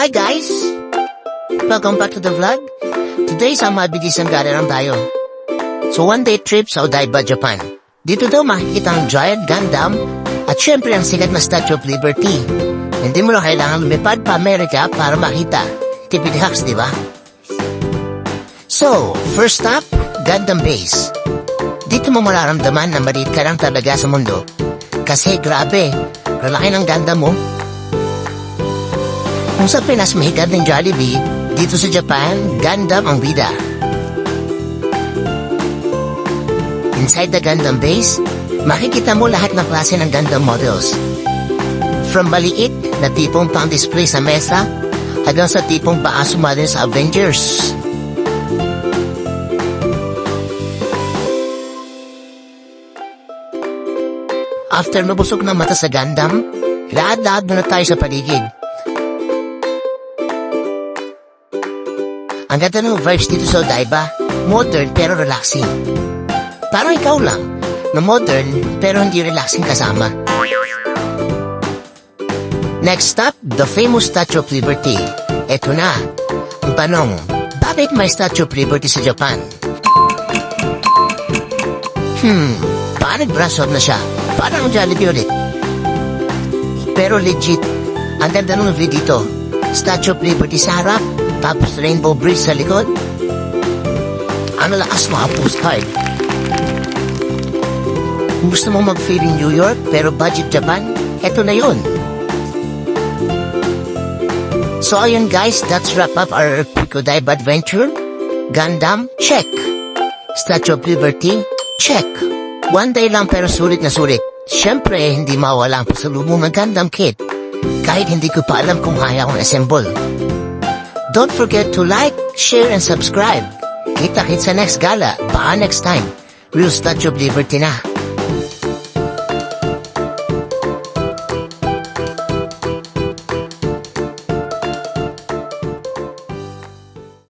Hi guys! Welcome back to the vlog. Today sa mabilis ang galaran tayo. So one day trip sa Odaiba, Japan. Dito daw makikita ang Giant Gundam at syempre ang sikat na Statue of Liberty. Hindi mo na kailangan lumipad pa Amerika para makita. Tipid hacks, di ba? So, first stop, Gundam Base. Dito mo mararamdaman na maliit ka lang talaga sa mundo. Kasi grabe, lalaki ng Gundam mo. Kung sa Pinas mahigad ng Jollibee, dito sa Japan, Gundam ang bida. Inside the Gundam base, makikita mo lahat ng klase ng Gundam models. From maliit na tipong pang-display sa mesa, hanggang sa tipong baka sumali sa Avengers. After mabusog ng mata sa Gundam, lahat-lahat muna tayo sa paligid. Ang ganda ng vibes dito sa Odaiba, modern pero relaxing. Parang ikaw lang, na modern pero hindi relaxing kasama. Next stop, the famous Statue of Liberty. Eto na, ang tanong, bakit may Statue of Liberty sa Japan? Parang brush off na siya, parang Jollibee ulit. Pero legit, ang ganda ng view dito, Statue of Liberty sa harap, tapos Rainbow Bridge sa likod. Ang lakas mga postcard. Gusto mo mag-feeling New York pero budget Japan? Eto na yun. So ayun guys, that's wrap up our quick Odaiba adventure. Gundam, check. Statue of Liberty, check. One day lang pero sulit na sulit. Siyempre, hindi mawala ang pasalubong ng Gundam kit. Kahit hindi ko pa alam kung kaya kong assemble. Don't forget to like, share, and subscribe. Kita-kits sa next gala. Baka next time. Real Statue of Liberty na.